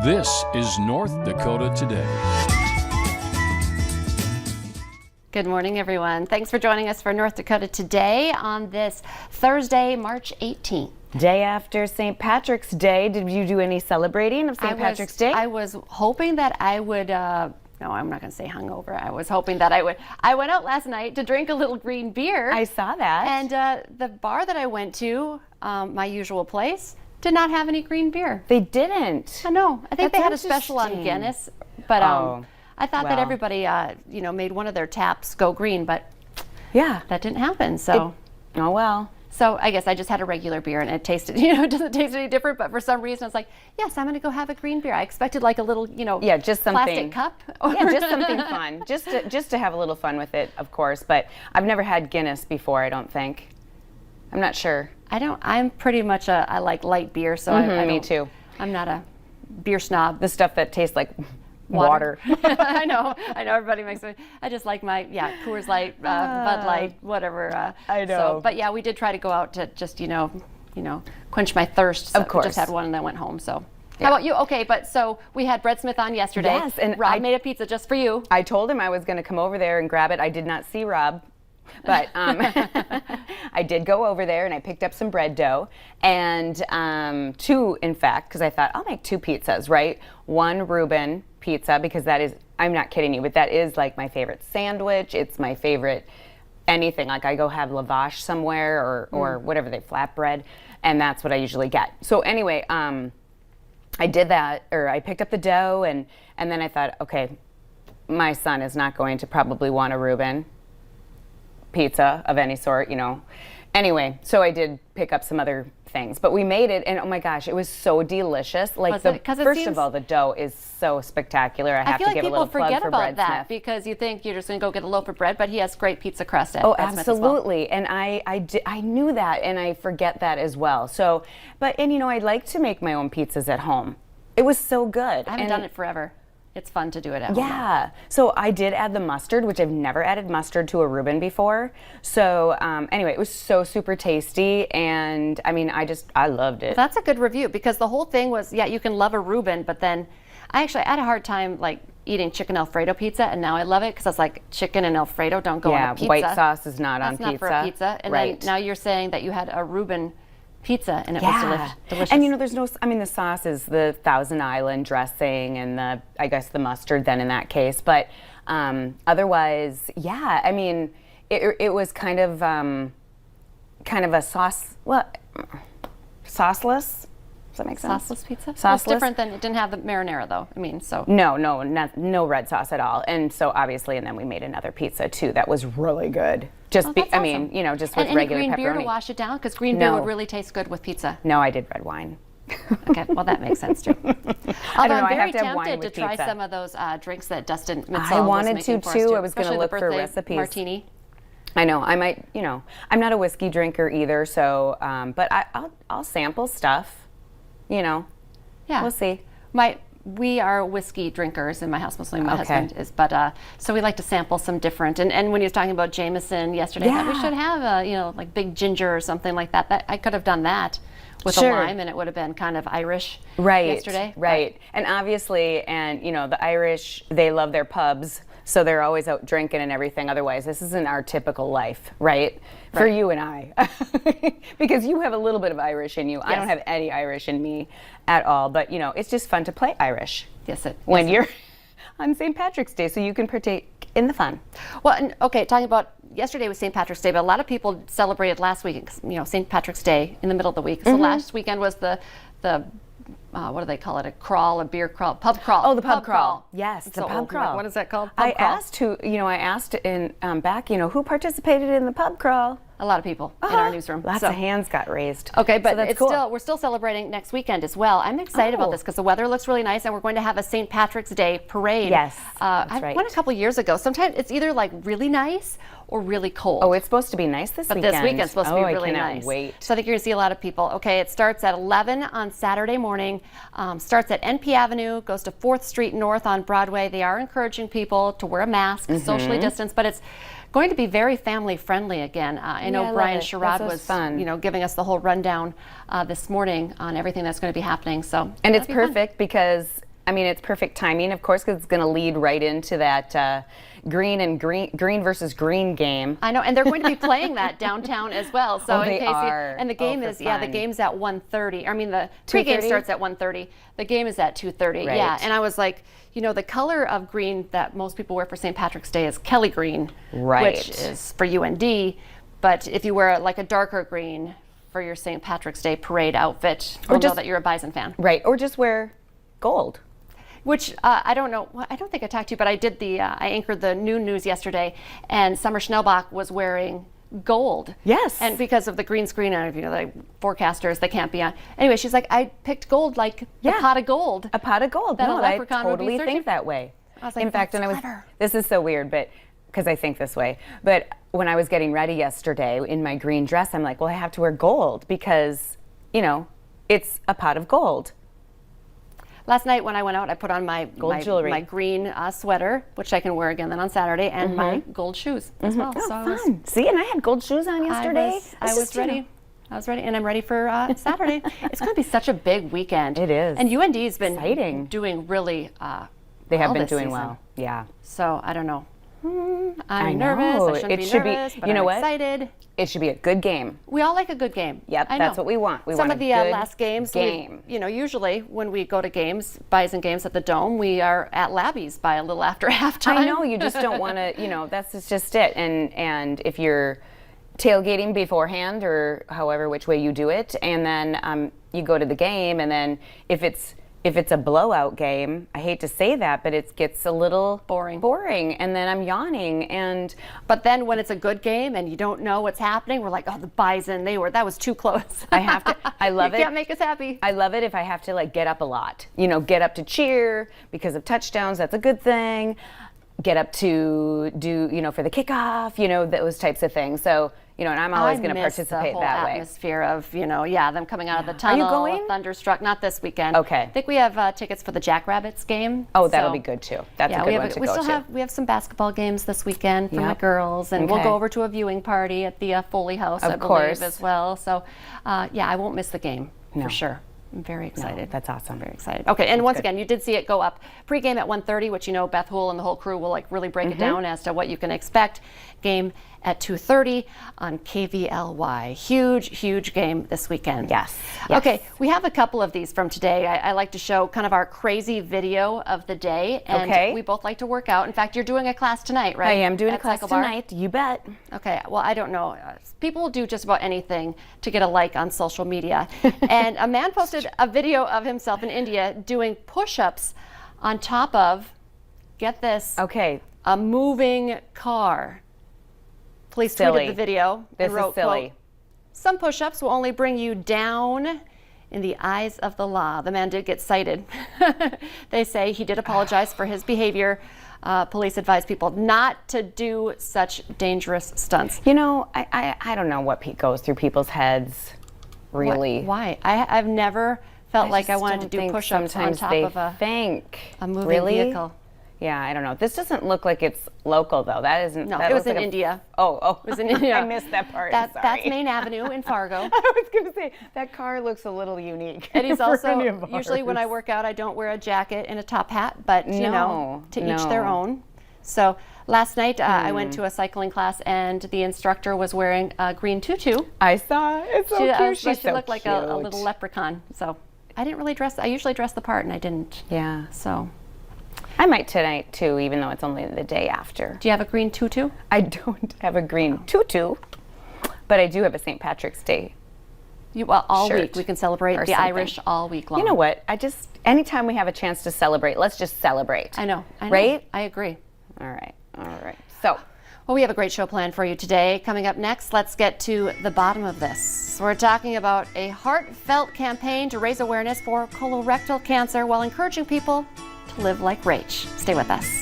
This is North Dakota Today. Good morning, everyone. Thanks for joining us for North Dakota Today on this Thursday, March 18th. Day after St. Patrick's Day. Did you do any celebrating of St. Patrick's Day? I was hoping that I would, no, I'm not going to say hungover. I was hoping that I would. I went out last night to drink a little green beer. I saw that. And the bar that I went to, my usual place, did not have any green beer. They didn't. I know. I think That's they had a special on Guinness, but I thought that everybody, made one of their taps go green, but yeah, that didn't happen. So, oh well. So I guess I just had a regular beer and it tasted, it doesn't taste any different. But for some reason, I was like, yes, I'm going to go have a green beer. I expected like a little, just something, plastic cup. Yeah, just something fun, just to have a little fun with it, of course. But I've never had Guinness before. I don't think. I'm not sure. I'm pretty much I like light beer, so me too. I'm not a beer snob. The stuff that tastes like water. I know everybody makes me. I just like my Coors Light, Bud Light, whatever. I know. So, but yeah, we did try to go out to just quench my thirst. So of course. We just had one and then went home. So. Yeah. How about you? Okay, but so we had Bread Smith on yesterday. Yes, and Rob made a pizza just for you. I told him I was going to come over there and grab it. I did not see Rob. But I did go over there and I picked up some bread dough and two, in fact, because I thought I'll make two pizzas, right? One Reuben pizza, because that is, I'm not kidding you, but that is like my favorite sandwich. It's my favorite anything. Like I go have lavash somewhere or whatever they flatbread, and that's what I usually get. So anyway, I did that, or I picked up the dough and then I thought, okay, my son is not going to probably want a Reuben pizza of any sort, Anyway, so I did pick up some other things, but we made it, and oh my gosh, it was so delicious. Like first of all, the dough is so spectacular. I have to give a little plug for Bread Smith. I feel like people forget about that because you think you're just going to go get a loaf of bread, but he has great pizza crust at Oh, Bread Smith as well. absolutely, and I knew that, and I forget that as well. So, I like to make my own pizzas at home. It was so good. I haven't done it forever. It's fun to do it at home. Yeah. So I did add the mustard, which I've never added mustard to a Reuben before. So anyway, it was so super tasty, and I loved it. That's a good review because the whole thing was, you can love a Reuben, but then I had a hard time like eating chicken Alfredo pizza, and now I love it because I was like, chicken and Alfredo don't go on a pizza. Yeah, white sauce is not on pizza. That's not for a pizza. And right. Then now you're saying that you had a Reuben pizza and it was delicious. And there's the sauce is the Thousand Island dressing and the mustard then in that case. But otherwise, it was kind of a sauce, sauceless? Does that make sense? Sauceless pizza? Sauceless. Well, it's different than, it didn't have the marinara though. No red sauce at all. And so obviously, and then we made another pizza too that was really good. Just awesome. Just with and regular green pepperoni. beer to wash it down? Because green beer would really taste good with pizza. No, I did red wine. Okay, well that makes sense too. I don't know, I'm very I have to have wine tempted with to try pizza. some of those drinks that Dustin Mitzel I was wanted making to for us too. I was going to look for recipes. Martini. I know. I might. I'm not a whiskey drinker either. So, but I'll sample stuff. Yeah, we'll see. We are whiskey drinkers in my house, mostly my husband is, but so we like to sample some different. And when he was talking about Jameson yesterday, I thought we should have like big ginger or something like that. That I could have done that with a lime, and it would have been kind of Irish yesterday. Right. And obviously, the Irish, they love their pubs, so they're always out drinking and everything. Otherwise, this isn't our typical life, right? For you and I, because you have a little bit of Irish in you. Yes. I don't have any Irish in me at all, but it's just fun to play Irish. When you're on St. Patrick's Day, so you can partake in the fun. Well, and, talking about yesterday was St. Patrick's Day, but a lot of people celebrated last week, St. Patrick's Day in the middle of the week. So last weekend was the what do they call it? A beer crawl, pub crawl. Oh, the pub crawl. Yes, the pub crawl. What is that called? I asked in back, who participated in the pub crawl. A lot of people in our newsroom. Lots of hands got raised. Okay, but so that's cool. We're still celebrating next weekend as well. I'm excited about this because the weather looks really nice, and we're going to have a St. Patrick's Day parade. Yes, that's I went a couple years ago. Sometimes it's either like really nice or really cold. Oh, it's supposed to be nice this weekend. But this weekend's supposed to be really nice. I cannot wait. So I think you're going to see a lot of people. Okay, it starts at 11 on Saturday morning, starts at NP Avenue, goes to 4th Street North on Broadway. They are encouraging people to wear a mask, socially distance, but it's going to be very family friendly again. I know Brian Sherrod was giving us the whole rundown this morning on everything that's going to be happening. So and it's perfect because I mean, it's perfect timing, of course, because it's going to lead right into that green versus green game. I know, and they're going to be playing that downtown as well. So they are. And the game for the fun. game's at 1:30. I mean, the pregame 2:30? starts at 1:30. The game is at 2:30. Right. Yeah, and I was like, the color of green that most people wear for St. Patrick's Day is Kelly green, Right. which is for UND. But if you wear like a darker green for your St. Patrick's Day parade outfit, we'll know that you're a Bison fan. Right, or just wear gold. Which I don't know. Well, I don't think I talked to you, but I did I anchored the noon news yesterday, and Summer Schnellbach was wearing gold. Yes. And because of the green screen, and the forecasters, they can't be on. Anyway, she's like, I picked gold, like a pot of gold. A pot of gold. That a No, I leprechaun would be totally searching think that way. I was like, in fact, that's when clever. this is so weird, but because I think this way, but when I was getting ready yesterday in my green dress, I'm like, well, I have to wear gold because, it's a pot of gold. Last night when I went out, I put on my jewelry. my green sweater, which I can wear again then on Saturday, and my gold shoes as well. Oh, So I was- fun. See, and I had gold shoes on yesterday. I was ready. I was ready, and I'm ready for Saturday. It's going to be such a big weekend. It is. And UND's been Exciting. doing really They have well been this doing season. well. Yeah. So I don't know. I'm I nervous. know. I shouldn't It be should be- nervous, but you know I'm what? excited. It should be a good game. We all like a good game. Yep, I know. that's what we want. We Some want of a the good last games, game. usually when we go to games, Bison games at the Dome, we are at Labby's by a little after halftime. I know, you just don't want to, that's just it. And if you're tailgating beforehand or however which way you do it, and then you go to the game, and then if it's a blowout game, I hate to say that, but it gets a little boring, and then I'm yawning. But then when it's a good game and you don't know what's happening, we're like, oh, the Bison, that was too close. I love it. You can't make us happy. I love it if I have to get up a lot, get up to cheer because of touchdowns. That's a good thing. Get up to do, for the kickoff, those types of things. So, and I'm always going to participate that way. I miss the whole atmosphere of, them coming out of the tunnel. Are you going? Thunderstruck, not this weekend. Okay. I think we have tickets for the Jackrabbits game. Oh, that'll be good too. That's a good one to we go still to. we have some basketball games this weekend for my Yep. girls, and we'll Okay. go over to a viewing party at the Foley House, I Of course. believe, as well. So, I won't miss the game No. for sure. I'm very excited. That's awesome. Very excited. Okay, and once good. again, you did see it go up pregame at 1:30, which Beth Hool and the whole crew will really break Mm-hmm. it down as to what you can expect. Game at 2:30 on KVLY. Huge game this weekend. Yes. Okay, we have a couple of these from today. I like to show kind of our crazy video of the day, and Okay. we both like to work out. In fact, you're doing a class tonight, right? I am doing a At class Cycle Bar? tonight. You bet. Okay, well, I don't know. People will do just about anything to get a like on social media. And a man posted a video of himself in India doing push-ups on top of, get this, Okay. a moving car. Police Silly. tweeted the video. This and wrote, is silly. quote, "Some push-ups will only bring you down in the eyes of the law." The man did get cited. They say he did apologize for his behavior. Police advise people not to do such dangerous stunts. I don't know what goes through people's heads, really. Why? I've never felt like I just wanted to don't do think push-ups on sometimes top they of a moving moving vehicle. Yeah, I don't know. This doesn't look like it's local, though. That isn't. No, that it was looks in like India. Oh. It was in India. I missed that part. That's Sorry. Main Avenue in Fargo. I was going to say, that car looks a little unique. And he's for also, any of usually when I ours. work out, I don't wear a jacket and a top hat, but to each their no. own. So last night I went to a cycling class, and the instructor was wearing a green tutu. I saw. It's so cute. She She's so looked like a cute. little leprechaun. So I didn't really dress. I usually dress the part, and I didn't. Yeah. So I might tonight, too, even though it's only the day after. do you have a green tutu? I don't have a green tutu, but I do have a St. Patrick's Day. All shirt week we can celebrate or the something. Irish all week long. You know what? Anytime we have a chance to celebrate, let's just celebrate. I know. Right? I agree. All right. So, Well, we have a great show planned for you today. Coming up next, let's get to the bottom of this. We're talking about a heartfelt campaign to raise awareness for colorectal cancer while encouraging people to live like Rach. Stay with us.